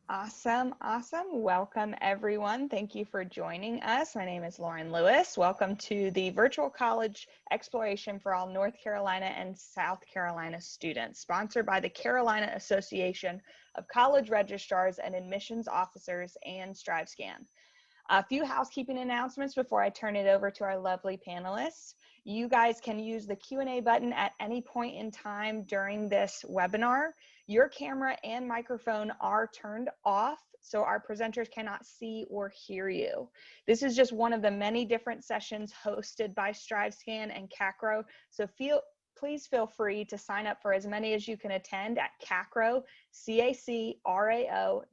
Awesome, awesome. Welcome everyone. Thank you for joining us. My name is Lauren Lewis. Welcome to the Virtual College Exploration for all North Carolina and South Carolina students, sponsored by the Carolina Association of College Registrars and Admissions Officers and StriveScan. A few housekeeping announcements before I turn it over to our lovely panelists. You guys can use the Q&A button at any point in time during this webinar. Your camera and microphone are turned off, so our presenters cannot see or hear you. This is just one of the many different sessions hosted by StriveScan and CACRAO, so please feel free to sign up for as many as you can attend at CACRAO, CACRAO.org.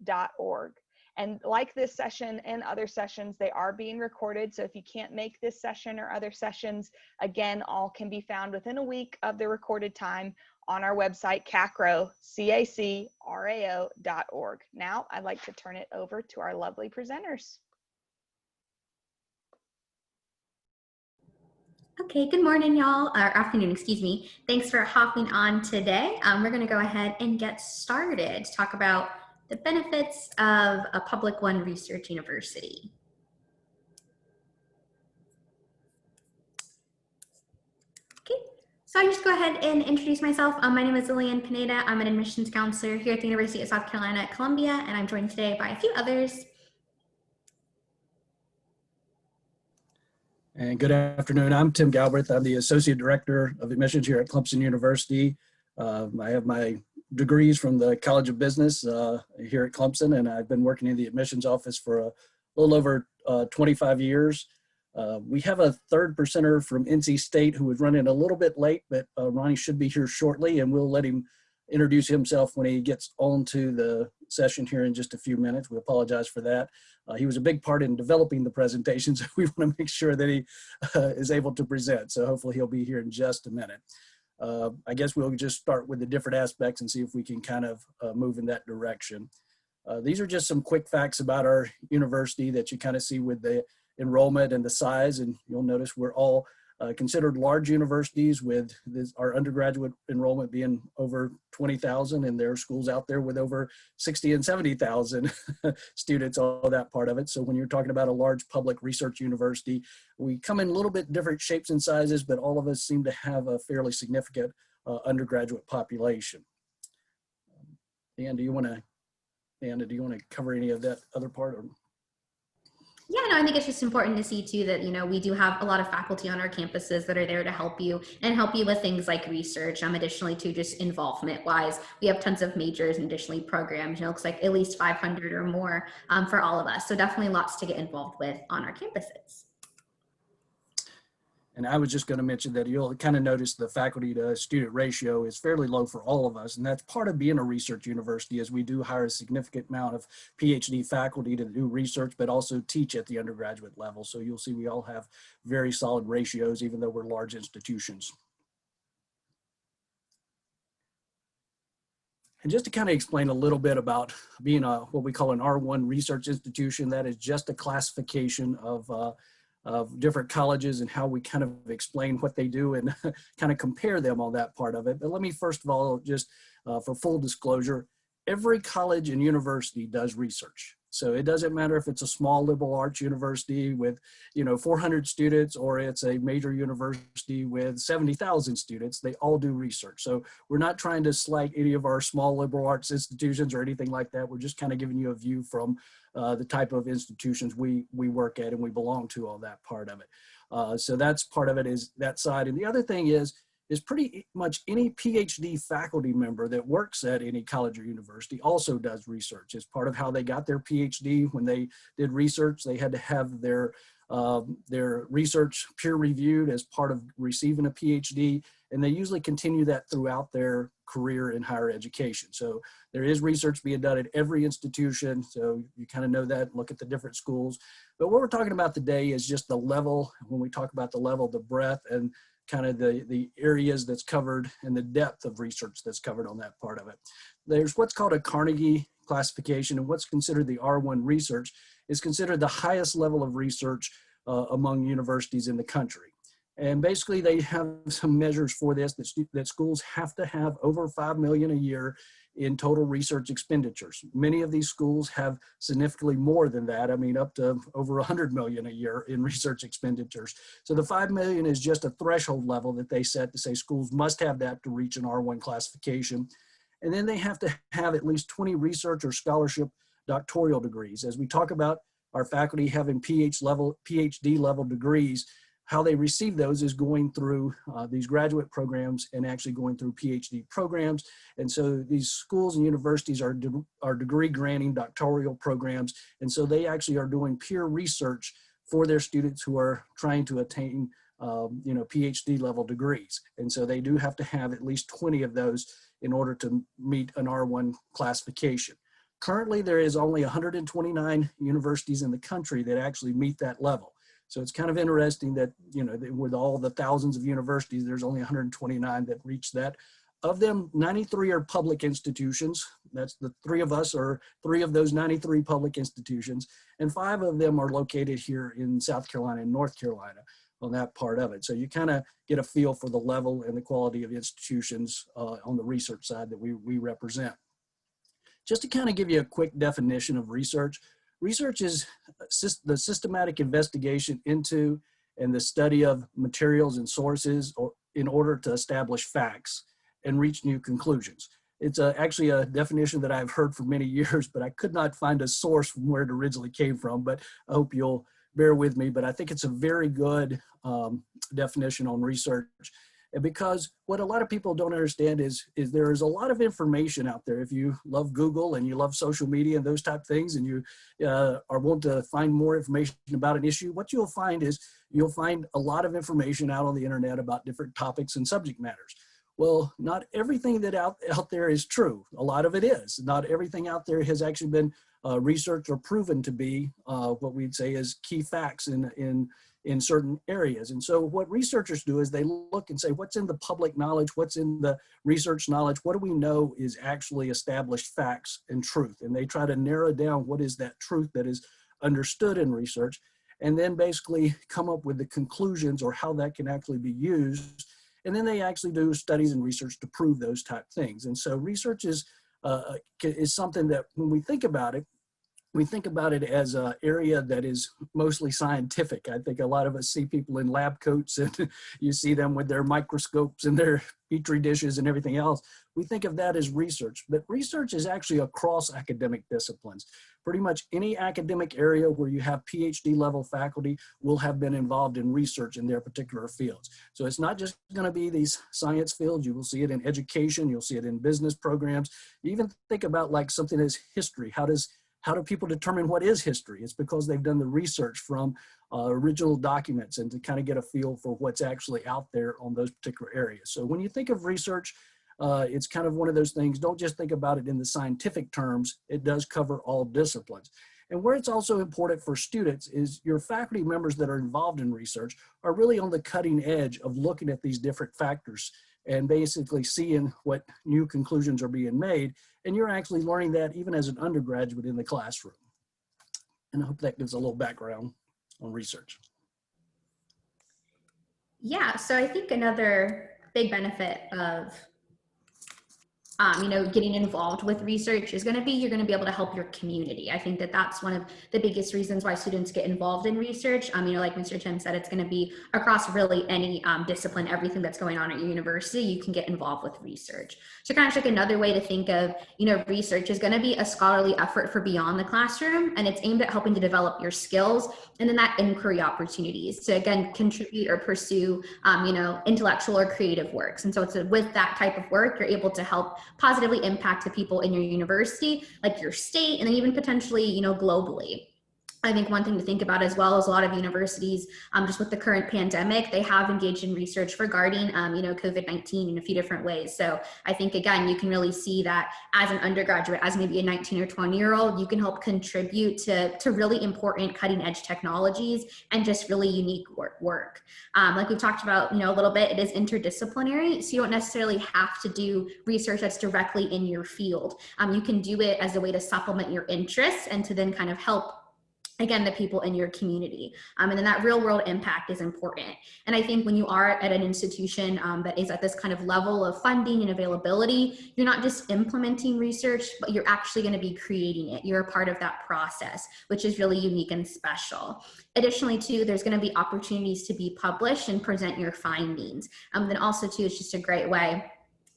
And like this session and other sessions, they are being recorded. So if you can't make this session or other sessions, again, all can be found within a week of the recorded time on our website, CACRAO, CACRAO.org. Now, I'd like to turn it over to our lovely presenters. Okay, good morning, y'all, or afternoon, excuse me. Thanks for hopping on today. We're gonna go ahead and get started to talk about the benefits of a public one research university. Okay, so I just go ahead and introduce myself. My name is Lillian Pineda. I'm an admissions counselor here at the University of South Carolina at Columbia, and I'm joined today by a few others. And good afternoon. I'm Tim Galbraith. I'm the Associate Director of Admissions here at Clemson University. I have my degrees from the College of Business here at Clemson, and I've been working in the admissions office for a little over 25 years. We have a third presenter from NC State who was running a little bit late, but Ronnie should be here shortly, and we'll let him introduce himself when he gets onto the session here in just a few minutes. We apologize for that. He was a big part in developing the presentation, so we want to make sure that he is able to present. So hopefully he'll be here in just a minute. I guess we'll just start with the different aspects and see if we can kind of move in that direction. These are just some quick facts about our university that you kind of see with the enrollment and the size, and you'll notice we're all considered large universities with our undergraduate enrollment being over 20,000, and there are schools out there with over 60 and 70,000 students, all that part of it. So when you're talking about a large public research university, we come in a little bit different shapes and sizes, but all of us seem to have a fairly significant undergraduate population. Dan, do you want to cover any of that other part? Or? Yeah, no, I think it's just important to see too that, we do have a lot of faculty on our campuses that are there to help you and help you with things like research. Additionally to just involvement wise, we have tons of majors and additionally programs, it looks like at least 500 or more for all of us. So definitely lots to get involved with on our campuses. And I was just going to mention that you'll kind of notice the faculty to student ratio is fairly low for all of us. And that's part of being a research university, as we do hire a significant amount of PhD faculty to do research, but also teach at the undergraduate level. So you'll see we all have very solid ratios, even though we're large institutions. And just to kind of explain a little bit about being what we call an R1 research institution, that is just a classification of different colleges and how we kind of explain what they do and kind of compare them on that part of it. But let me first of all, just for full disclosure, every college and university does research. So it doesn't matter if it's a small liberal arts university with 400 students or it's a major university with 70,000 students, they all do research. So we're not trying to slight any of our small liberal arts institutions or anything like that. We're just kind of giving you a view from the type of institutions we work at and we belong to, all that part of it. So that's part of it, is that side. And the other thing is pretty much any PhD faculty member that works at any college or university also does research. It's part of how they got their PhD. When they did research, they had to have their research peer reviewed as part of receiving a PhD, and they usually continue that throughout their career in higher education. So there is research being done at every institution, so you kind of know that, look at the different schools. But what we're talking about today is just the level. When we talk about the level, the breadth, and kind of the areas that's covered and the depth of research that's covered on that part of it. There's what's called a Carnegie classification, and what's considered the R1 research is considered the highest level of research among universities in the country. And basically they have some measures for this, that schools have to have over $5 million a year in total research expenditures. Many of these schools have significantly more than that. I mean, up to over 100 million a year in research expenditures. So the 5 million is just a threshold level that they set to say schools must have that to reach an R1 classification. And then they have to have at least 20 research or scholarship doctoral degrees. As we talk about our faculty having PhD level degrees, how they receive those is going through these graduate programs and actually going through PhD programs. And so these schools and universities are degree granting doctoral programs. And so they actually are doing peer research for their students who are trying to attain PhD level degrees. And so they do have to have at least 20 of those in order to meet an R1 classification. Currently, there is only 129 universities in the country that actually meet that level. So it's kind of interesting that, with all the thousands of universities, there's only 129 that reach that. Of them, 93 are public institutions. That's the three of us are three of those 93 public institutions. And 5 of them are located here in South Carolina and North Carolina on that part of it. So you kind of get a feel for the level and the quality of institutions on the research side that we represent. Just to kind of give you a quick definition of research, research is the systematic investigation into and the study of materials and sources in order to establish facts and reach new conclusions. It's actually a definition that I've heard for many years, but I could not find a source from where it originally came from, but I hope you'll bear with me. But I think it's a very good definition on research. And because what a lot of people don't understand is there is a lot of information out there. If you love Google and you love social media and those type of things, and you are wanting to find more information about an issue, what you'll find is you'll find a lot of information out on the internet about different topics and subject matters. Well, not everything that out there is true. A lot of it is. Not everything out there has actually been researched or proven to be what we'd say is key facts in certain areas. And so what researchers do is they look and say, what's in the public knowledge? What's in the research knowledge? What do we know is actually established facts and truth? And they try to narrow down what is that truth that is understood in research, and then basically come up with the conclusions or how that can actually be used. And then they actually do studies and research to prove those type things. And so research is something that when we think about it, we think about it as an area that is mostly scientific. I think a lot of us see people in lab coats and you see them with their microscopes and their petri dishes and everything else. We think of that as research, but research is actually across academic disciplines. Pretty much any academic area where you have PhD level faculty will have been involved in research in their particular fields. So it's not just going to be these science fields. You will see it in education. You'll see it in business programs. You even think about like something as history. How do people determine what is history? It's because they've done the research from original documents and to kind of get a feel for what's actually out there on those particular areas. So when you think of research, it's kind of one of those things, don't just think about it in the scientific terms, it does cover all disciplines. And where it's also important for students is your faculty members that are involved in research are really on the cutting edge of looking at these different factors and basically seeing what new conclusions are being made. And you're actually learning that even as an undergraduate in the classroom. And I hope that gives a little background on research. Yeah, so I think another big benefit of getting involved with research is going to be, you're going to be able to help your community. I think that that's one of the biggest reasons why students get involved in research. Like Mr. Tim said, it's going to be across really any discipline, everything that's going on at your university, you can get involved with research. So kind of like another way to think of, research is going to be a scholarly effort for beyond the classroom, and it's aimed at helping to develop your skills and then that inquiry opportunities to, again, contribute or pursue, intellectual or creative works. And so it's with that type of work, you're able to help positively impact the people in your university, like your state, and then even potentially, globally. I think one thing to think about as well is a lot of universities, just with the current pandemic, they have engaged in research regarding, COVID-19 in a few different ways. So I think, again, you can really see that as an undergraduate, as maybe a 19 or 20-year-old, you can help contribute to really important cutting edge technologies and just really unique work. Like we've talked about, a little bit, it is interdisciplinary. So you don't necessarily have to do research that's directly in your field. You can do it as a way to supplement your interests and to then kind of help again, the people in your community. And then that real world impact is important. And I think when you are at an institution that is at this kind of level of funding and availability, you're not just implementing research, but you're actually going to be creating it. You're a part of that process, which is really unique and special. Additionally, too, there's going to be opportunities to be published and present your findings. Then also, too, it's just a great way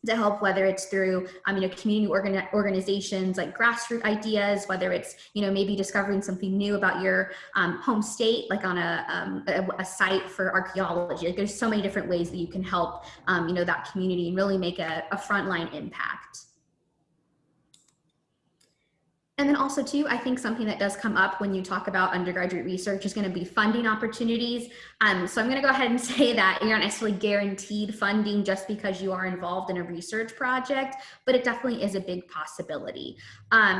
to help, whether it's through community organizations like grassroots ideas, whether it's maybe discovering something new about your home state, like on a site for archaeology. Like, there's so many different ways that you can help that community and really make a frontline impact. And then also too, I think something that does come up when you talk about undergraduate research is going to be funding opportunities. So I'm going to go ahead and say that you're not necessarily guaranteed funding just because you are involved in a research project, but it definitely is a big possibility.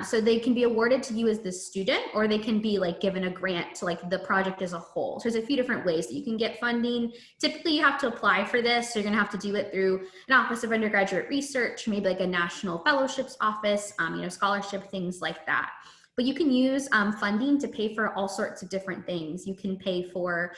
So they can be awarded to you as the student, or they can be like given a grant to like the project as a whole. So there's a few different ways that you can get funding. Typically you have to apply for this. So you're going to have to do it through an Office of Undergraduate Research, maybe like a national fellowships office, scholarship, things like that. But you can use funding to pay for all sorts of different things. You can pay for,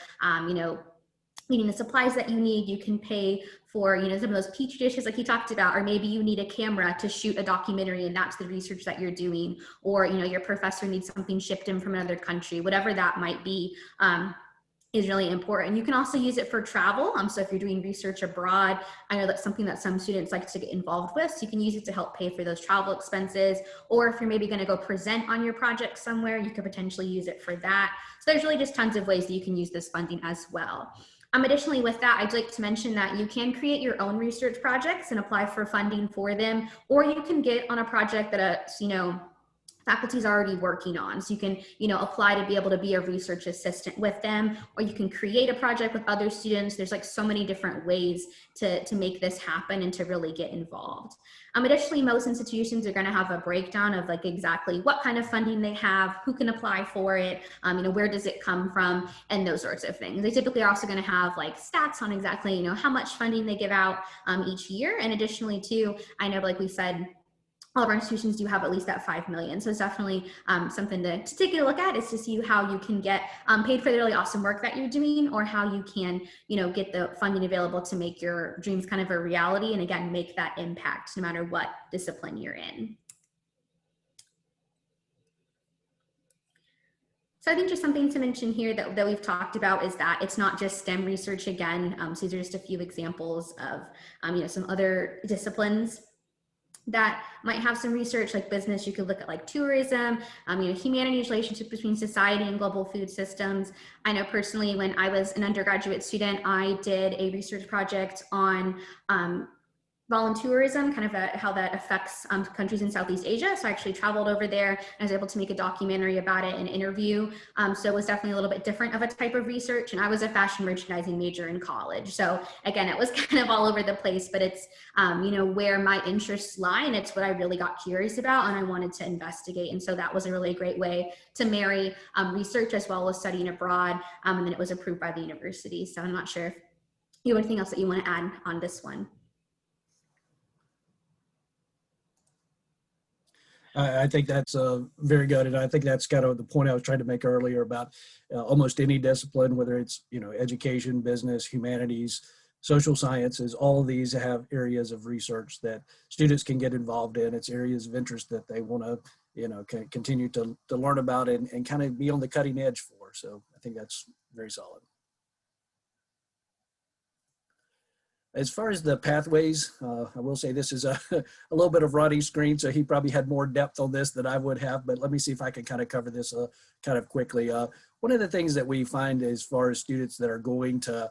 getting the supplies that you need. You can pay for, some of those petri dishes like he talked about, or maybe you need a camera to shoot a documentary and that's the research that you're doing, or, your professor needs something shipped in from another country, whatever that might be. Is really important. You can also use it for travel. So if you're doing research abroad, I know that's something that some students like to get involved with. So you can use it to help pay for those travel expenses. Or if you're maybe going to go present on your project somewhere, you could potentially use it for that. So there's really just tons of ways that you can use this funding as well. Additionally, with that, I'd like to mention that you can create your own research projects and apply for funding for them, or you can get on a project that faculty is already working on. So you can, apply to be able to be a research assistant with them, or you can create a project with other students. There's like so many different ways to make this happen and to really get involved. Additionally, most institutions are going to have a breakdown of like exactly what kind of funding they have, who can apply for it, where does it come from, and those sorts of things. They typically are also going to have like stats on exactly, how much funding they give out each year. And additionally too, I know, like we said, all of our institutions do have at least that 5 million. So it's definitely something to take a look at, is to see how you can get paid for the really awesome work that you're doing, or how you can, get the funding available to make your dreams kind of a reality. And again, make that impact no matter what discipline you're in. So I think just something to mention here that we've talked about is that it's not just STEM research again. So these are just a few examples of, some other disciplines that might have some research, like business. You could look at like tourism, humanities, relationship between society and global food systems. I know personally, when I was an undergraduate student, I did a research project on volunteerism, kind of how that affects countries in Southeast Asia. So I actually traveled over there and I was able to make a documentary about it and interview. So it was definitely a little bit different of a type of research. And I was a fashion merchandising major in college. So again, it was kind of all over the place, but it's, where my interests lie, and it's what I really got curious about and I wanted to investigate. And so that was a really great way to marry research as well as studying abroad. And then it was approved by the university. So I'm not sure if you have anything else that you want to add on this one. I think that's very good. And I think that's kind of the point I was trying to make earlier about almost any discipline, whether it's, education, business, humanities, social sciences, all of these have areas of research that students can get involved in. It's areas of interest that they want to, continue to learn about and kind of be on the cutting edge for. So I think that's very solid. As far as the pathways, I will say this is a little bit of Ronnie's screen, so he probably had more depth on this than I would have, but let me see if I can kind of cover this kind of quickly. One of the things that we find as far as students that are going to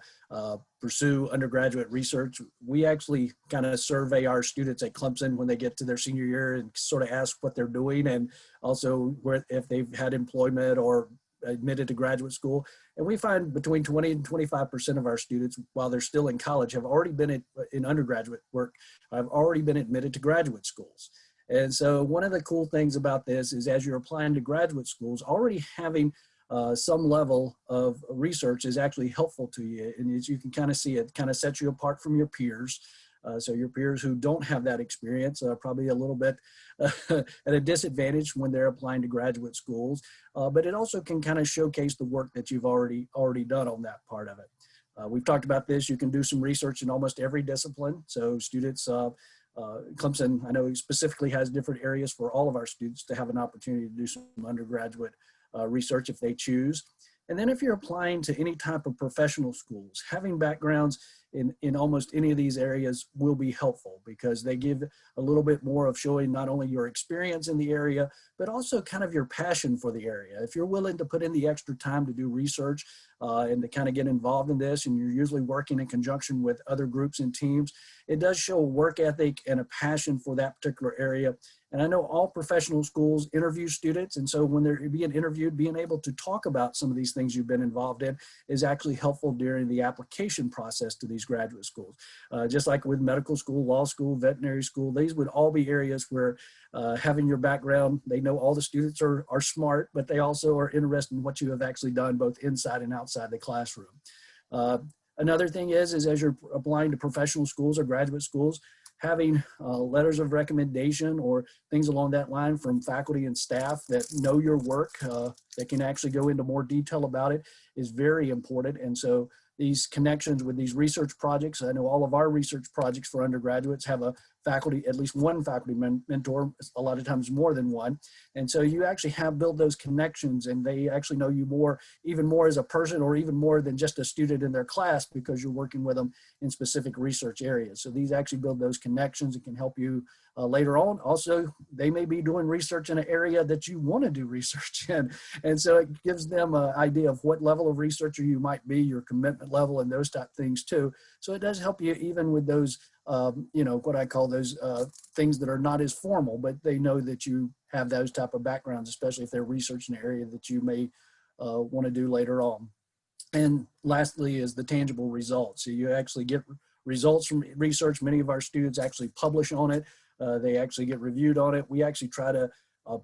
pursue undergraduate research, we actually kind of survey our students at Clemson when they get to their senior year and sort of ask what they're doing, and also if they've had employment or admitted to graduate school. And we find between 20 and 25% of our students, while they're still in college, have already been in undergraduate work, have already been admitted to graduate schools. And so one of the cool things about this is, as you're applying to graduate schools, already having some level of research is actually helpful to you. And as you can kind of see, it kind of sets you apart from your peers. So your peers who don't have that experience are probably a little bit at a disadvantage when they're applying to graduate schools, but it also can kind of showcase the work that you've already done on that part of it. We've talked about this. You can do some research in almost every discipline. So students, Clemson, I know specifically has different areas for all of our students to have an opportunity to do some undergraduate research if they choose. And then if you're applying to any type of professional schools, having backgrounds in almost any of these areas will be helpful because they give a little bit more of showing not only your experience in the area, but also kind of your passion for the area. If you're willing to put in the extra time to do research and to kind of get involved in this, and you're usually working in conjunction with other groups and teams, it does show a work ethic and a passion for that particular area. And I know all professional schools interview students, and so when they're being interviewed, being able to talk about some of these things you've been involved in is actually helpful during the application process to these graduate schools. Just like with medical school, law school, veterinary school, these would all be areas where having your background, they know all the students are smart, but they also are interested in what you have actually done both inside and outside the classroom. Another thing is as you're applying to professional schools or graduate schools, having letters of recommendation or things along that line from faculty and staff that know your work, that can actually go into more detail about it is very important. And so these connections with these research projects, I know all of our research projects for undergraduates have a faculty, at least one faculty mentor, a lot of times more than one. And so you actually build those connections and they actually know you even more as a person or even more than just a student in their class because you're working with them in specific research areas. So these actually build those connections and can help you later on. Also, they may be doing research in an area that you want to do research in. And so it gives them an idea of what level of researcher you might be, your commitment level and those type things too. So it does help you even with those what I call those things that are not as formal, but they know that you have those type of backgrounds, especially if they're researching an area that you may want to do later on. And lastly is the tangible results. So you actually get results from research. Many of our students actually publish on it. They actually get reviewed on it. We actually try to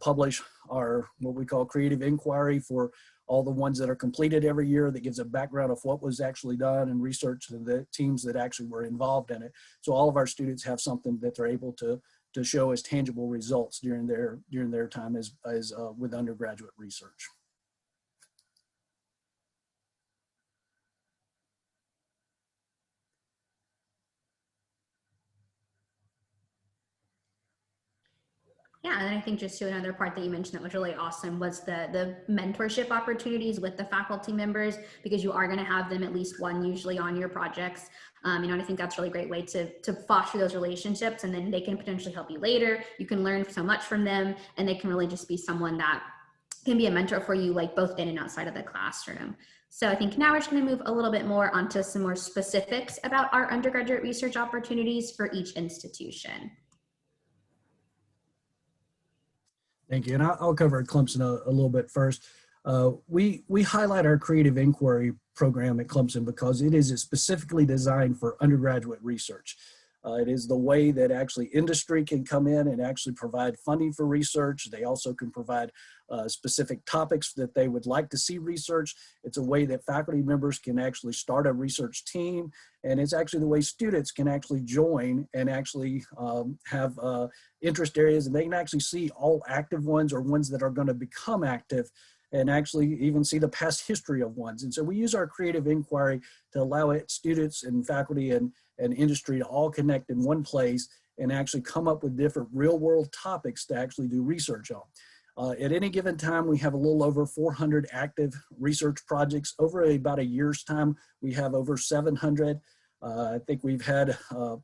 publish our what we call creative inquiry for all the ones that are completed every year that gives a background of what was actually done and research to the teams that actually were involved in it. So all of our students have something that they're able to show as tangible results during their time as with undergraduate research. Yeah, and I think just to another part that you mentioned that was really awesome was the mentorship opportunities with the faculty members, because you are going to have them at least one usually on your projects. And I think that's a really great way to foster those relationships, and then they can potentially help you later. You can learn so much from them, and they can really just be someone that can be a mentor for you, like both in and outside of the classroom. So I think now we're just going to move a little bit more onto some more specifics about our undergraduate research opportunities for each institution. Thank you. And I'll cover Clemson a little bit first. We highlight our creative inquiry program at Clemson because it is specifically designed for undergraduate research. It is the way that actually industry can come in and actually provide funding for research. They also can provide specific topics that they would like to see research. It's a way that faculty members can actually start a research team. And it's actually the way students can actually join and actually have interest areas, and they can actually see all active ones or ones that are going to become active, and actually even see the past history of ones. And so we use our creative inquiry to allow students and faculty and industry to all connect in one place and actually come up with different real world topics to actually do research on. At any given time, we have a little over 400 active research projects. Over about a year's time, we have over 700. I think we've had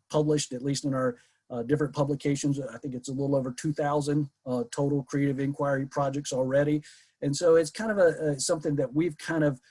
published, at least in our different publications, I think it's a little over 2,000 total creative inquiry projects already. And so it's kind of something that we've kind of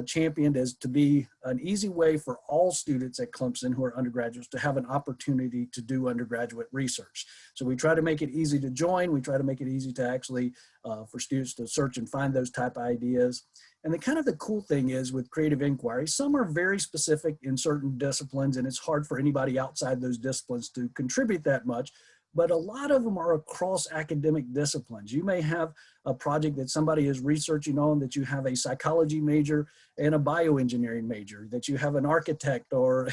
championed as to be an easy way for all students at Clemson who are undergraduates to have an opportunity to do undergraduate research. So we try to make it easy to join. We try to make it easy to actually for students to search and find those type of ideas. And the cool thing is with creative inquiry, some are very specific in certain disciplines, and it's hard for anybody outside those disciplines to contribute that much. but a lot of them are across academic disciplines. You may have a project that somebody is researching on, that you have a psychology major and a bioengineering major, that you have an architect or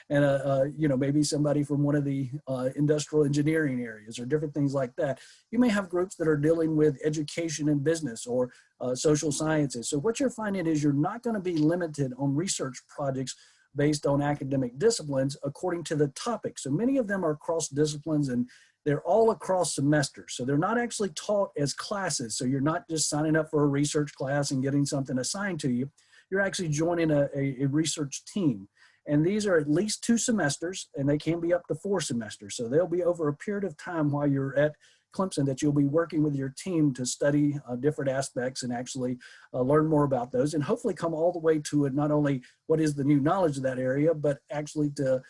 and you know, maybe somebody from one of the industrial engineering areas or different things like that. You may have groups that are dealing with education and business or social sciences. So what you're finding is you're not going to be limited on research projects based on academic disciplines according to the topic. So many of them are cross disciplines and they're all across semesters. So they're not actually taught as classes. So you're not just signing up for a research class and getting something assigned to you. You're actually joining a research team. And these are at least 2 semesters, and they can be up to 4 semesters. So they'll be over a period of time while you're at Clemson that you'll be working with your team to study different aspects and actually learn more about those, and hopefully come all the way to not only what is the new knowledge of that area, but actually to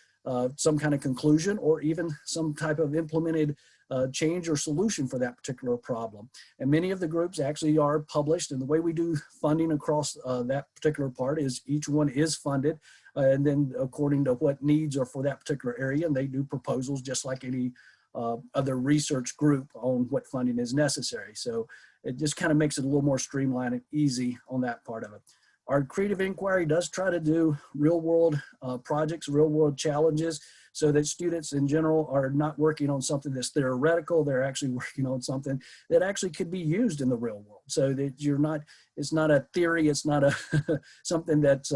some kind of conclusion or even some type of implemented change or solution for that particular problem. And many of the groups actually are published, and the way we do funding across that particular part is each one is funded, and then according to what needs are for that particular area, and they do proposals just like any other research group on what funding is necessary. So it just kind of makes it a little more streamlined and easy on that part of it. Our creative inquiry does try to do real world projects, real world challenges, so that students in general are not working on something that's theoretical. They're actually working on something that actually could be used in the real world. So that you're not, it's not a theory, it's not a something that's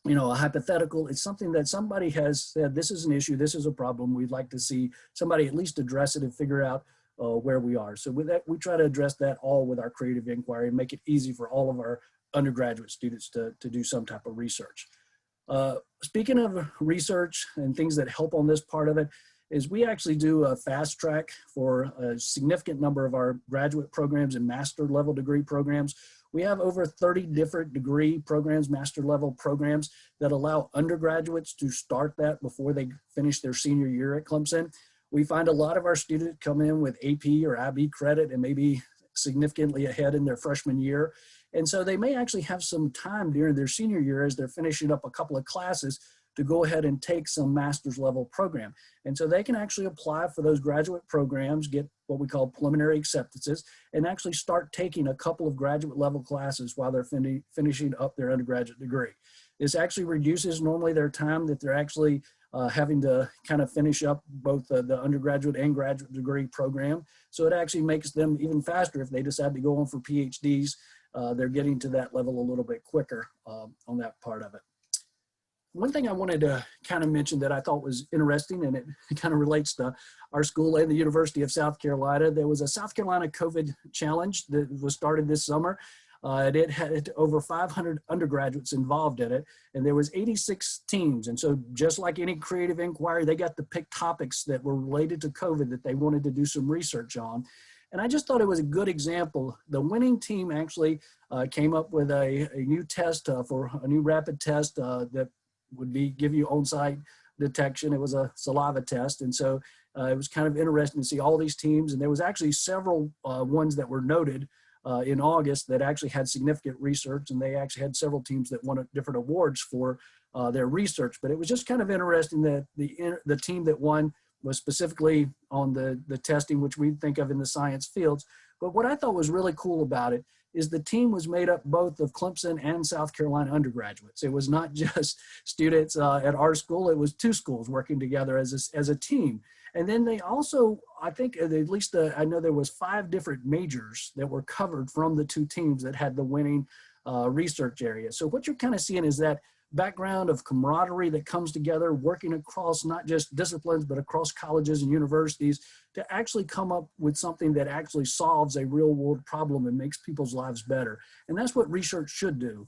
you know, a hypothetical. It's something that somebody has said, this is an issue, this is a problem. We'd like to see somebody at least address it and figure out where we are. So with that, we try to address that all with our creative inquiry and make it easy for all of our undergraduate students to do some type of research. Speaking of research and things that help on this part of it, is we actually do a fast track for a significant number of our graduate programs and master level degree programs. We have over 30 different degree programs, master level programs that allow undergraduates to start that before they finish their senior year at Clemson. We find a lot of our students come in with AP or IB credit and maybe significantly ahead in their freshman year. And so they may actually have some time during their senior year as they're finishing up a couple of classes to go ahead and take some master's level program. And so they can actually apply for those graduate programs, get what we call preliminary acceptances, and actually start taking a couple of graduate level classes while they're finishing up their undergraduate degree. This actually reduces normally their time that they're actually having to kind of finish up both the undergraduate and graduate degree program. So it actually makes them even faster if they decide to go on for PhDs. They're getting to that level a little bit quicker on that part of it. One thing I wanted to kind of mention that I thought was interesting, and it kind of relates to our school and the University of South Carolina. There was a South Carolina COVID challenge that was started this summer. And it had over 500 undergraduates involved in it, and there was 86 teams. And so just like any creative inquiry, they got to pick topics that were related to COVID that they wanted to do some research on. And I just thought it was a good example. The winning team actually came up with a new test for a new rapid test that would give you on-site detection. It was a saliva test. And so it was kind of interesting to see all these teams. And there was actually several ones that were noted in August that actually had significant research, and they actually had several teams that won different awards for their research. But it was just kind of interesting that the team that won was specifically on the testing, which we think of in the science fields. But what I thought was really cool about it is the team was made up both of Clemson and South Carolina undergraduates. It was not just students at our school, it was 2 schools working together as a team. And then they also, I think at least I know there was 5 different majors that were covered from the 2 teams that had the winning research area. So what you're kind of seeing is that background of camaraderie that comes together, working across not just disciplines, but across colleges and universities to actually come up with something that actually solves a real world problem and makes people's lives better. And that's what research should do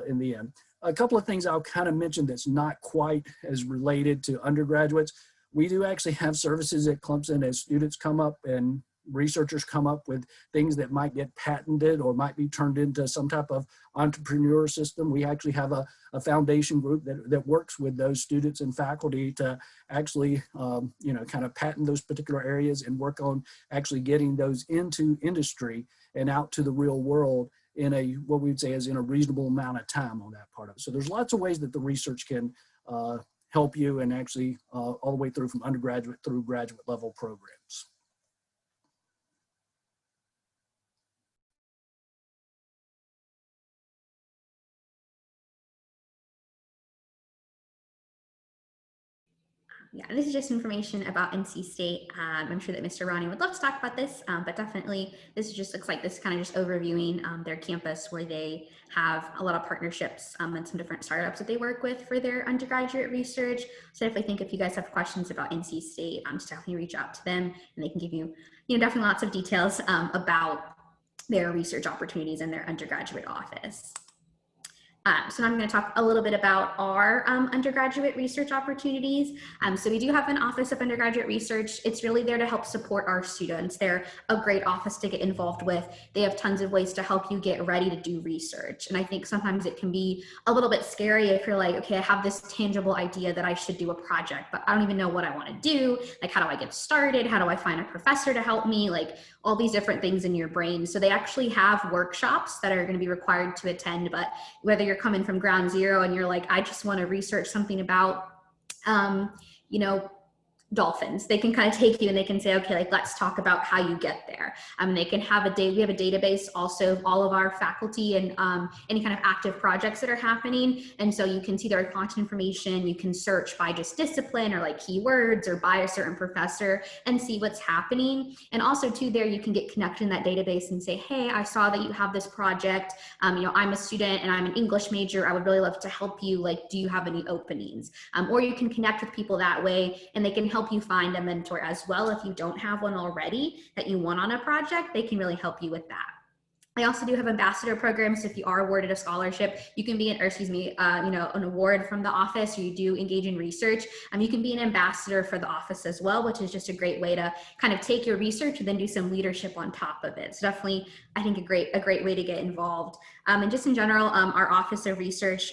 in the end. A couple of things I'll kind of mention that's not quite as related to undergraduates. We do actually have services at Clemson as students come up and researchers come up with things that might get patented or might be turned into some type of entrepreneur system. We actually have a foundation group that works with those students and faculty to actually, kind of patent those particular areas and work on actually getting those into industry and out to the real world in what we'd say is in a reasonable amount of time on that part of it. So there's lots of ways that the research can help you and actually all the way through from undergraduate through graduate level programs. Yeah, this is just information about NC State. I'm sure that Mr. Ronnie would love to talk about this, but definitely this just looks like this kind of just overviewing their campus, where they have a lot of partnerships and some different startups that they work with for their undergraduate research. So definitely think if you guys have questions about NC State, just definitely reach out to them and they can give you, definitely lots of details about their research opportunities in their undergraduate office. So now I'm going to talk a little bit about our undergraduate research opportunities. So we do have an Office of Undergraduate Research. It's really there to help support our students. They're a great office to get involved with. They have tons of ways to help you get ready to do research. And I think sometimes it can be a little bit scary if you're like, okay, I have this tangible idea that I should do a project, but I don't even know what I want to do. Like, how do I get started? How do I find a professor to help me? Like, all these different things in your brain. So they actually have workshops that are going to be required to attend, but whether you're coming from ground zero and you're like, I just want to research something about, dolphins, they can kind of take you and they can say, okay, like, let's talk about how you get there. They can have we have a database also of all of our faculty and any kind of active projects that are happening. And so you can see their content information. You can search by just discipline or like keywords or by a certain professor and see what's happening. And also too, there you can get connected in that database and say, hey, I saw that you have this project. I'm a student and I'm an English major. I would really love to help you. Like, do you have any openings? Or you can connect with people that way and they can help you find a mentor as well. If you don't have one already that you want on a project, they can really help you with that. I also do have ambassador programs. So if you are awarded a scholarship, you can be an award from the office, or you do engage in research. You can be an ambassador for the office as well, which is just a great way to kind of take your research and then do some leadership on top of it. So definitely, I think a great way to get involved. And just in general, our Office of Research,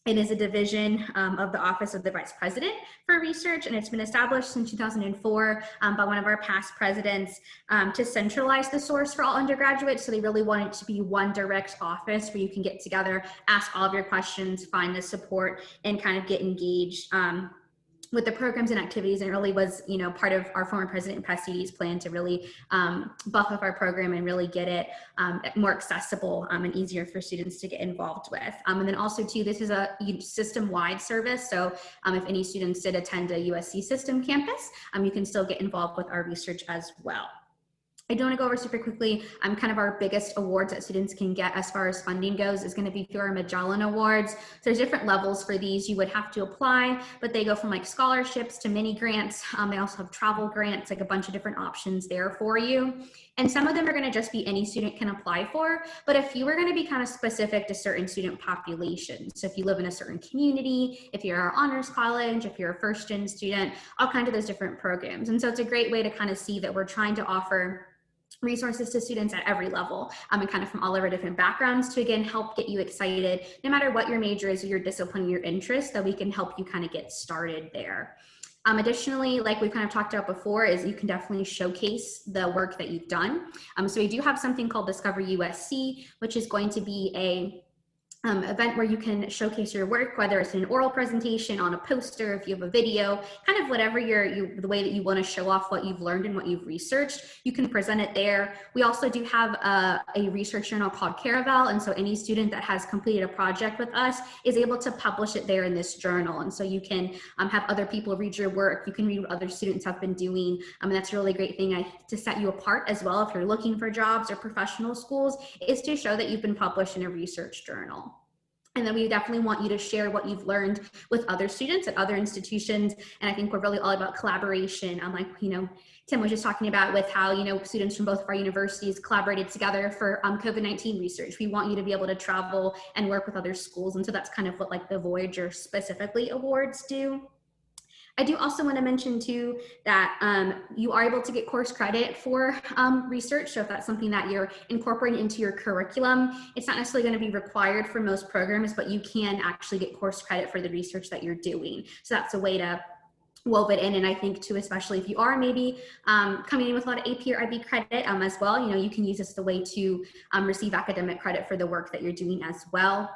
it is a division of the Office of the Vice President for Research, and it's been established in 2004 by one of our past presidents to centralize the source for all undergraduates. So they really want it to be one direct office where you can get together, ask all of your questions, find the support, and kind of get engaged with the programs and activities. And it really was, part of our former president Pacidi's plan to really buff up our program and really get it more accessible and easier for students to get involved with. And then also too, this is a system-wide service. So if any students did attend a USC system campus, you can still get involved with our research as well. I do want to go over super quickly. Kind of our biggest awards that students can get as far as funding goes is going to be through our Magellan Awards. So there's different levels for these. You would have to apply, but they go from like scholarships to mini grants. They also have travel grants, like a bunch of different options there for you. And some of them are going to just be any student can apply for, but a few are going to be kind of specific to certain student populations. So if you live in a certain community, if you're an honors college, if you're a first-gen student, all kinds of those different programs. And so it's a great way to kind of see that we're trying to offer resources to students at every level and kind of from all over different backgrounds to, again, help get you excited, no matter what your major is or your discipline or your interest, that we can help you kind of get started there. Additionally, like we kind of talked about before, is you can definitely showcase the work that you've done. So we do have something called Discover USC, which is going to be a event where you can showcase your work, whether it's an oral presentation, on a poster, if you have a video, kind of whatever the way that you want to show off what you've learned and what you've researched, you can present it there. We also do have a research journal called CACRAO, and so any student that has completed a project with us is able to publish it there in this journal. And so you can have other people read your work, you can read what other students have been doing, and that's a really great thing to set you apart as well if you're looking for jobs or professional schools, is to show that you've been published in a research journal. And then we definitely want you to share what you've learned with other students at other institutions. And I think we're really all about collaboration. Tim was just talking about with how, students from both of our universities collaborated together for COVID-19 research. We want you to be able to travel and work with other schools. And so that's kind of what like the Voyager specifically awards do. I do also want to mention too that you are able to get course credit for research. So if that's something that you're incorporating into your curriculum, it's not necessarily going to be required for most programs, but you can actually get course credit for the research that you're doing. So that's a way to wove it in. And I think too, especially if you are maybe coming in with a lot of AP or IB credit as well, you can use this as the way to receive academic credit for the work that you're doing as well.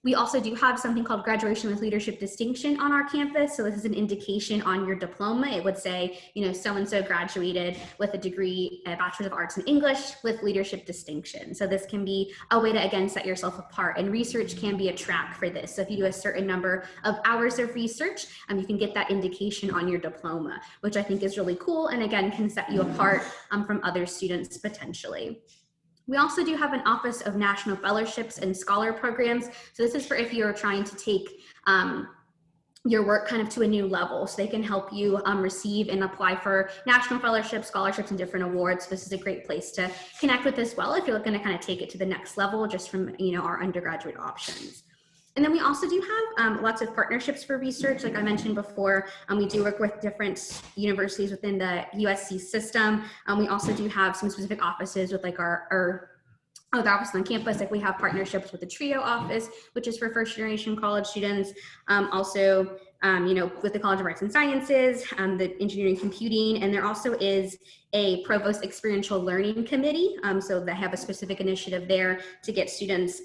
We also do have something called Graduation with Leadership Distinction on our campus. So this is an indication on your diploma. It would say, you know, so-and-so graduated with a degree, a Bachelor of Arts in English with leadership distinction. So this can be a way to, again, set yourself apart. And research can be a track for this. So if you do a certain number of hours of research, you can get that indication on your diploma, which I think is really cool. And again, can set you apart from other students potentially. We also do have an Office of National Fellowships and Scholar Programs. So this is for if you're trying to take your work kind of to a new level. So they can help you receive and apply for national fellowships, scholarships, and different awards. This is a great place to connect with as well if you're looking to kind of take it to the next level just from, you know, our undergraduate options. And then we also do have lots of partnerships for research. Like I mentioned before, we do work with different universities within the USC system. We also do have some specific offices with like our office on campus. Like we have partnerships with the TRIO office, which is for first generation college students. Also, you know, with the College of Arts and Sciences, the engineering computing, and there also is a provost experiential learning committee. So they have a specific initiative there to get students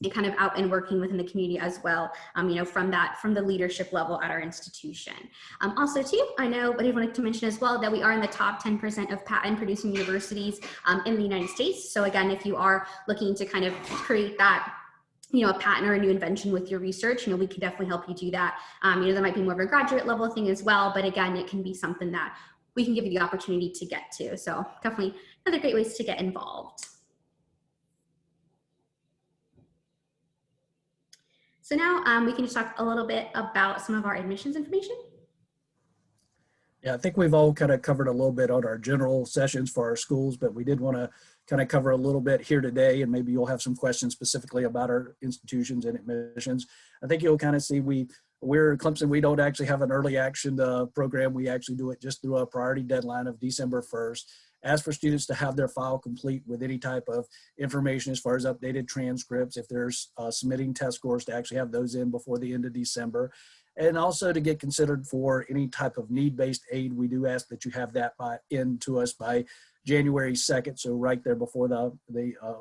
and kind of out and working within the community as well, you know, from the leadership level at our institution. Also too, I know, but I wanted to mention as well that we are in the top 10% of patent producing universities in the United States. So again, if you are looking to kind of create that, you know, a patent or a new invention with your research, you know, we can definitely help you do that. You know, that might be more of a graduate level thing as well, but again, it can be something that we can give you the opportunity to get to. So definitely another great ways to get involved. So now we can just talk a little bit about some of our admissions information. Yeah, I think we've all kind of covered a little bit on our general sessions for our schools, but we did want to kind of cover a little bit here today, and maybe you'll have some questions specifically about our institutions and admissions. I think you'll kind of see we're Clemson, we don't actually have an early action program. We actually do it just through a priority deadline of December 1st. Ask for students to have their file complete with any type of information as far as updated transcripts, if there's submitting test scores, to actually have those in before the end of December. And also to get considered for any type of need-based aid. We do ask that you have that in to us by January 2nd, so right there before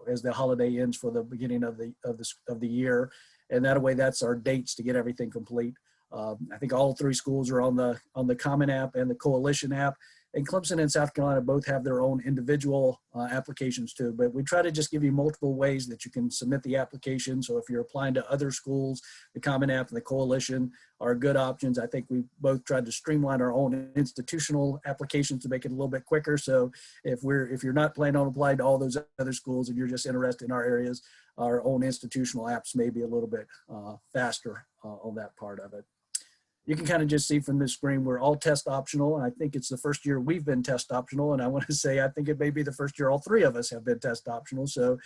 as the holiday ends for the beginning of the year. And that way, that's our dates to get everything complete. I think all three schools are on the Common App and the Coalition app. And Clemson and South Carolina both have their own individual applications too, but we try to just give you multiple ways that you can submit the application. So if you're applying to other schools, the Common App and the Coalition are good options. I think we both tried to streamline our own institutional applications to make it a little bit quicker. So if you're not planning on applying to all those other schools and you're just interested in our areas, our own institutional apps may be a little bit faster on that part of it. You can kind of just see from this screen, we're all test optional. And I think it's the first year we've been test optional. And I want to say, I think it may be the first year all three of us have been test optional. So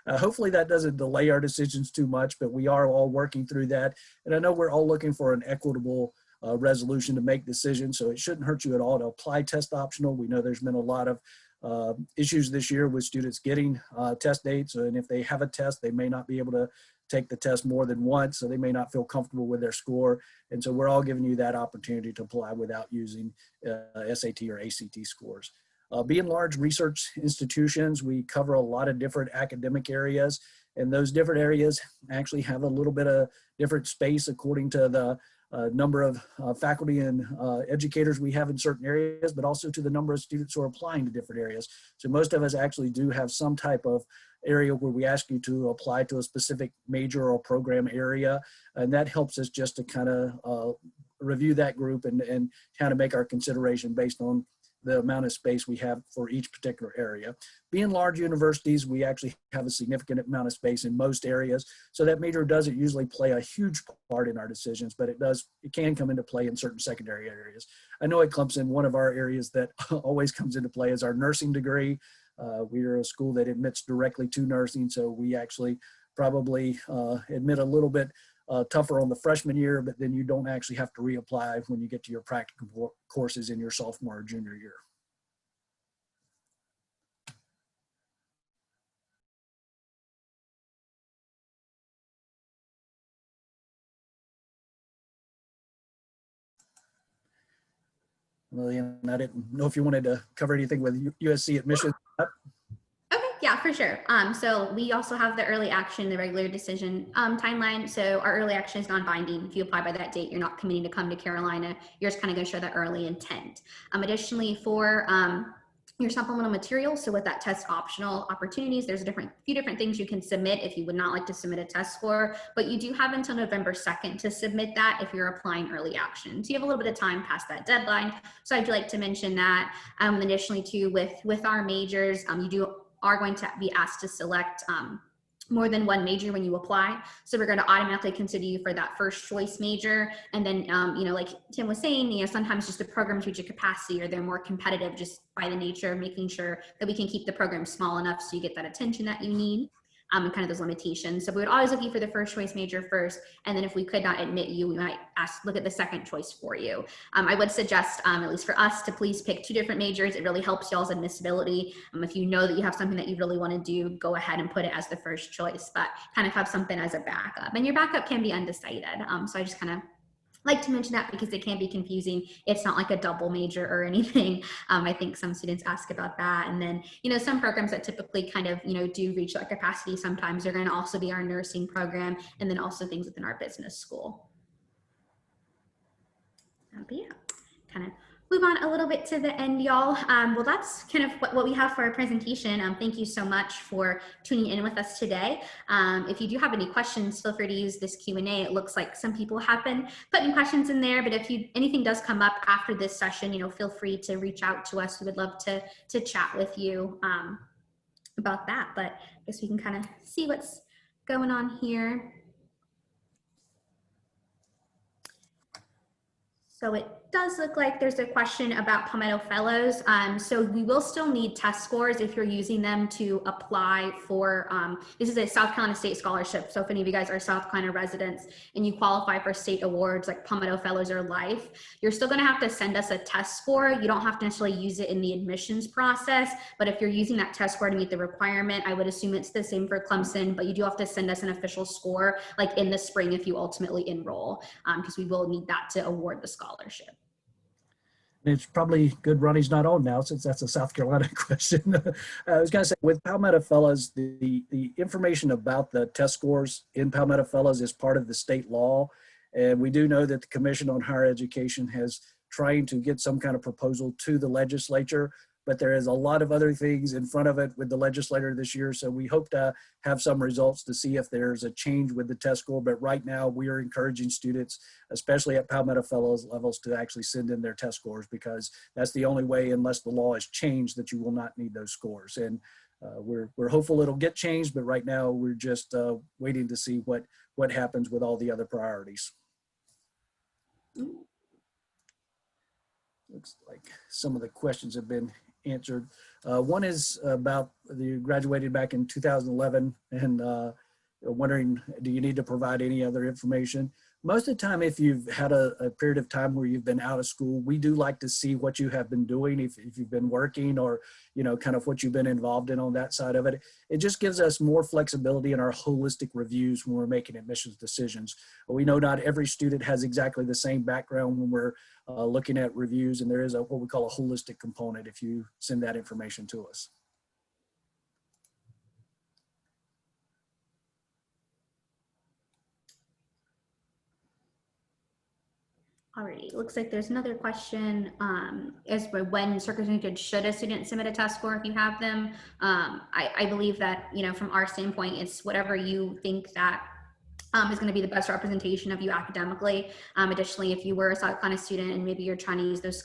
hopefully that doesn't delay our decisions too much, but we are all working through that. And I know we're all looking for an equitable resolution to make decisions. So it shouldn't hurt you at all to apply test optional. We know there's been a lot of issues this year with students getting test dates. And if they have a test, they may not be able to take the test more than once, so they may not feel comfortable with their score. And so we're all giving you that opportunity to apply without using SAT or ACT scores. Being large research institutions, we cover a lot of different academic areas, and those different areas actually have a little bit of different space according to the number of faculty and educators we have in certain areas, but also to the number of students who are applying to different areas. So most of us actually do have some type of area where we ask you to apply to a specific major or program area. And that helps us just to kind of review that group and kind of make our consideration based on the amount of space we have for each particular area. Being large universities, we actually have a significant amount of space in most areas. So that major doesn't usually play a huge part in our decisions, but it can come into play in certain secondary areas. I know at Clemson, one of our areas that always comes into play is our nursing degree. We are a school that admits directly to nursing, so we actually probably admit a little bit tougher on the freshman year, but then you don't actually have to reapply when you get to your practical courses in your sophomore or junior year. Lillian, I didn't know if you wanted to cover anything with USC admissions. Okay, Yeah, for sure. So we also have the early action, the regular decision timeline. So our early action is non-binding. If you apply by that date, you're not committing to come to Carolina. You're just kind of going to show that early intent. Additionally, for your supplemental materials, so with that test optional opportunities, there's a few different things you can submit if you would not like to submit a test score, but you do have until November 2nd to submit that if you're applying early action. So you have a little bit of time past that deadline. So I'd like to mention that. Additionally, too, with our majors, you are going to be asked to select more than one major when you apply. So we're going to automatically consider you for that first choice major. And then, like Tim was saying, sometimes just the programs reach a capacity or they're more competitive just by the nature of making sure that we can keep the program small enough so you get that attention that you need. And kind of those limitations. So we would always look you for the first choice major first. And then if we could not admit you, we might look at the second choice for you. I would suggest, at least for us, to please pick 2 different majors. It really helps y'all's admissibility. If you know that you have something that you really want to do, go ahead and put it as the first choice, but kind of have something as a backup. And your backup can be undecided. So I just kind of like to mention that because it can be confusing. It's not like a double major or anything. I think some students ask about that. And then, some programs that typically kind of, do reach that capacity sometimes, they're going to also be our nursing program and then also things within our business school. But yeah, kind of move on a little bit to the end, y'all. Well, that's kind of what we have for our presentation. Thank you so much for tuning in with us today. If you do have any questions, feel free to use this Q&A. It looks like some people have been putting questions in there, but if anything does come up after this session, feel free to reach out to us. We would love to chat with you about that, but I guess we can kind of see what's going on here. So it does look like there's a question about Palmetto Fellows. So we will still need test scores if you're using them to apply for, this is a South Carolina State Scholarship. So if any of you guys are South Carolina residents and you qualify for state awards like Palmetto Fellows or Life, you're still gonna have to send us a test score. You don't have to necessarily use it in the admissions process, but if you're using that test score to meet the requirement, I would assume it's the same for Clemson, but you do have to send us an official score like in the spring if you ultimately enroll, because we will need that to award the scholarship. It's probably good Ronnie's not on now, since that's a South Carolina question. I was going to say, with Palmetto Fellows, the information about the test scores in Palmetto Fellows is part of the state law. And we do know that the Commission on Higher Education has trying to get some kind of proposal to the legislature, but there is a lot of other things in front of it with the legislator this year. So we hope to have some results to see if there's a change with the test score. But right now we are encouraging students, especially at Palmetto Fellows levels, to actually send in their test scores, because that's the only way, unless the law is changed, that you will not need those scores. And we're hopeful it'll get changed, but right now we're just waiting to see what happens with all the other priorities. Looks like some of the questions have been answered. One is about you graduated back in 2011 and wondering, do you need to provide any other information? Most of the time, if you've had a period of time where you've been out of school, we do like to see what you have been doing, if you've been working or, kind of what you've been involved in on that side of it. It just gives us more flexibility in our holistic reviews when we're making admissions decisions. We know not every student has exactly the same background when we're looking at reviews, and there is what we call a holistic component if you send that information to us. Alrighty, looks like there's another question as for when circumstances should a student submit a test score if you have them. I believe that, from our standpoint, it's whatever you think that is going to be the best representation of you academically. Additionally, if you were a South Carolina student and maybe you're trying to use those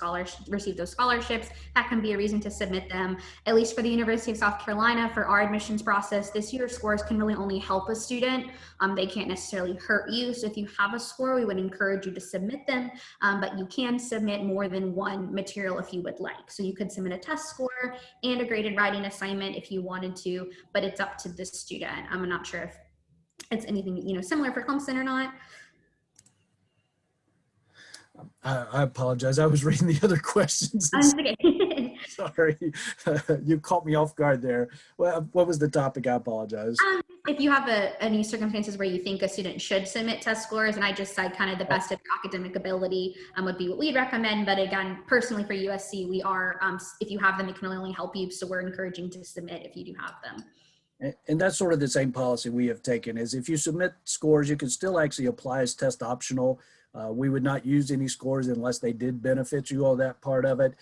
receive those scholarships, that can be a reason to submit them. At least for the University of South Carolina, for our admissions process, this year's scores can really only help a student. They can't necessarily hurt you. So if you have a score, we would encourage you to submit them, but you can submit more than one material if you would like. So you could submit a test score and a graded writing assignment if you wanted to, but it's up to the student. I'm not sure if it's anything similar for Clemson or not. I apologize. I was reading the other questions. Okay. Sorry, you caught me off guard there. Well, what was the topic? I apologize. if you have any circumstances where you think a student should submit test scores, and I just said kind of the best of your academic ability would be what we'd recommend. But again, personally for USC, we are, if you have them, it can only help you. So we're encouraging to submit if you do have them. And that's sort of the same policy we have taken, is if you submit scores, you can still actually apply as test optional. We would not use any scores unless they did benefit you on that part of it.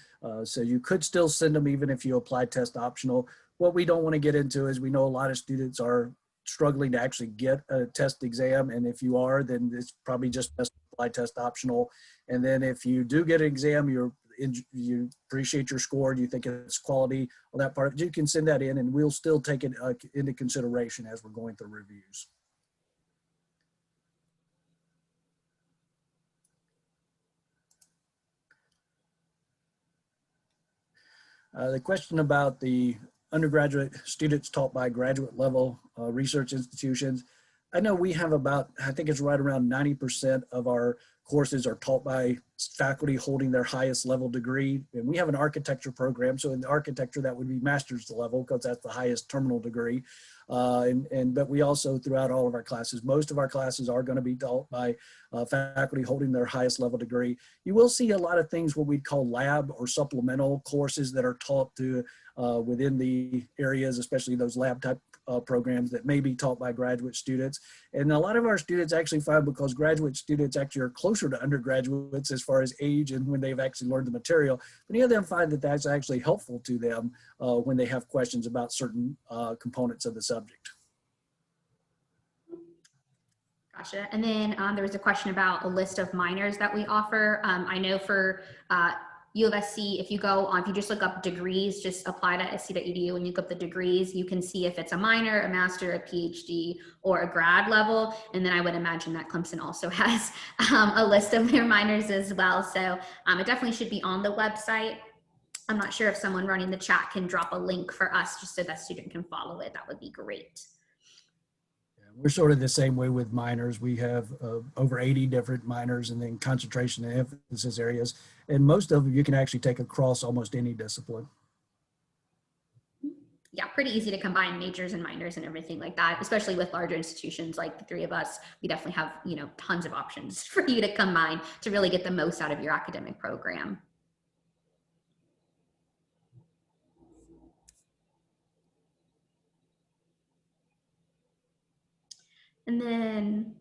So you could still send them even if you apply test optional. What we don't want to get into is we know a lot of students are struggling to actually get a test exam. And if you are, then it's probably just best to apply test optional. And then if you do get an exam, you appreciate your score, you think it's quality, all that part, you can send that in and we'll still take it into consideration as we're going through reviews. The question about the undergraduate students taught by graduate level research institutions. I know we have about, I think it's right around 90% of our courses are taught by faculty holding their highest level degree. And we have an architecture program. So in the architecture, that would be master's level because that's the highest terminal degree. But we also, throughout all of our classes, most of our classes are going to be taught by faculty holding their highest level degree. You will see a lot of things what we call lab or supplemental courses that are taught to within the areas, especially those lab type programs that may be taught by graduate students. And a lot of our students actually find, because graduate students actually are closer to undergraduates as far as age and when they've actually learned the material, many of them find that that's actually helpful to them when they have questions about certain components of the subject. Gotcha. And then there was a question about a list of minors that we offer. I know for U of SC, if you go on, if you just look up degrees, just apply to sc.edu and you look up the degrees, you can see if it's a minor, a master, a PhD, or a grad level. And then I would imagine that Clemson also has a list of their minors as well. So it definitely should be on the website. I'm not sure if someone running the chat can drop a link for us just so that student can follow it. That would be great. We're sort of the same way with minors. We have over 80 different minors and then concentration and emphasis areas. And most of them you can actually take across almost any discipline. Yeah, pretty easy to combine majors and minors and everything like that, especially with larger institutions like the three of us. We definitely have, tons of options for you to combine to really get the most out of your academic program. And then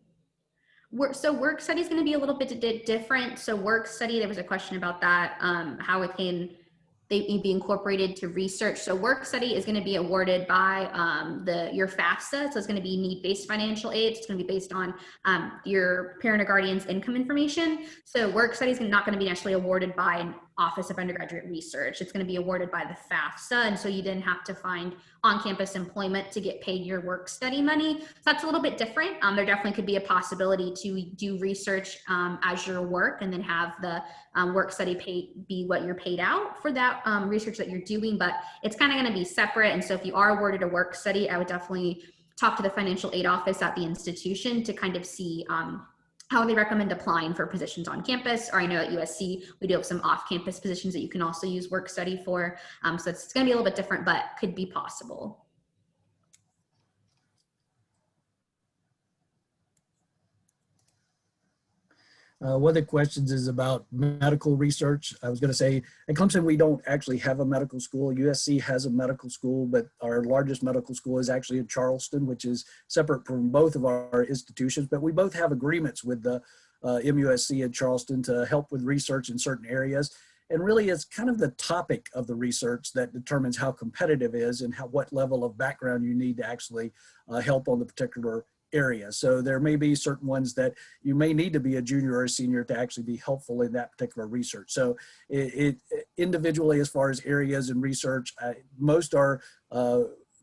work study is going to be a little bit different. So work study, there was a question about that, how it can be incorporated to research. So work study is going to be awarded by your FAFSA. So it's going to be need-based financial aid. It's going to be based on your parent or guardian's income information. So work study is not going to be actually awarded by an Office of Undergraduate Research. It's going to be awarded by the FAFSA. And so you didn't have to find on-campus employment to get paid your work study money. So that's a little bit different. There definitely could be a possibility to do research as your work and then have the work study be what you're paid out for that research that you're doing, but it's kind of going to be separate. And so if you are awarded a work study, I would definitely talk to the financial aid office at the institution to kind of see how they recommend applying for positions on campus. Or I know at USC, we do have some off-campus positions that you can also use work study for. So it's going to be a little bit different, but could be possible. One of the questions is about medical research. I was going to say, at Clemson, we don't actually have a medical school. USC has a medical school, but our largest medical school is actually in Charleston, which is separate from both of our institutions. But we both have agreements with the MUSC in Charleston to help with research in certain areas. And really, it's kind of the topic of the research that determines how competitive it is and what level of background you need to actually help on the particular area. So there may be certain ones that you may need to be a junior or a senior to actually be helpful in that particular research. So it individually, as far as areas and research, most are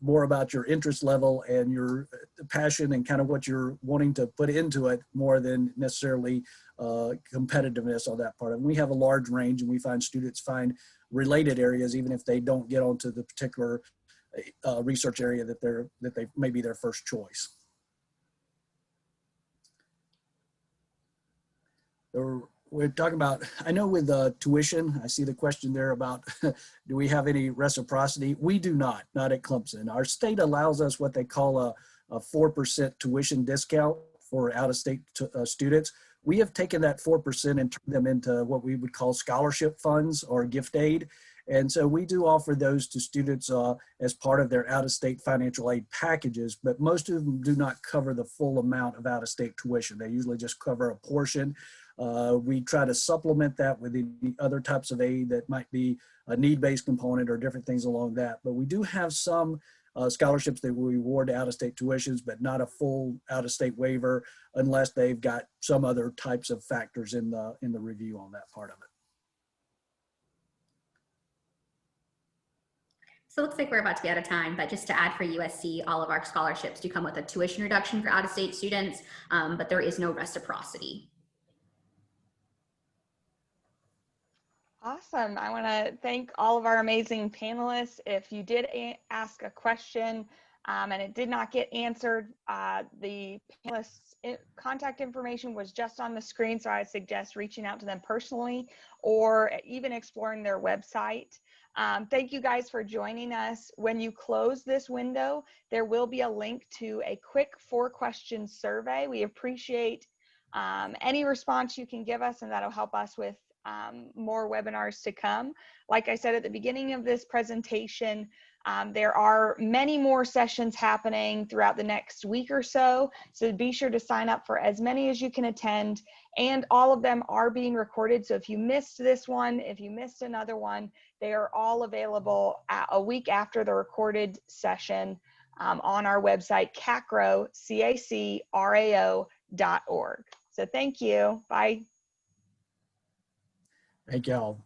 more about your interest level and your passion and kind of what you're wanting to put into it more than necessarily competitiveness on that part. And we have a large range, and we find students find related areas even if they don't get onto the particular research area that they may be their first choice. We're talking about, I know with tuition, I see the question there about, do we have any reciprocity? We do not at Clemson. Our state allows us what they call a 4% tuition discount for out-of-state students. We have taken that 4% and turned them into what we would call scholarship funds or gift aid. And so we do offer those to students as part of their out-of-state financial aid packages, but most of them do not cover the full amount of out-of-state tuition. They usually just cover a portion. We try to supplement that with the other types of aid that might be a need-based component or different things along that. But we do have some scholarships that we reward out-of-state tuitions, but not a full out-of-state waiver unless they've got some other types of factors in the review on that part of it. So it looks like we're about to be out of time, but just to add for USC, all of our scholarships do come with a tuition reduction for out-of-state students, but there is no reciprocity. Awesome. I want to thank all of our amazing panelists. If you did ask a question and it did not get answered, the panelists' contact information was just on the screen, so I suggest reaching out to them personally or even exploring their website. Thank you guys for joining us. When you close this window, there will be a link to a quick 4-question survey. We appreciate any response you can give us, and that'll help us with more webinars to come. Like I said at the beginning of this presentation, there are many more sessions happening throughout the next week or so, so be sure to sign up for as many as you can attend, and all of them are being recorded. So if you missed this one, if you missed another one, they are all available a week after the recorded session on our website, CACRAO, CACRAO.org. So thank you. Bye. Thank y'all.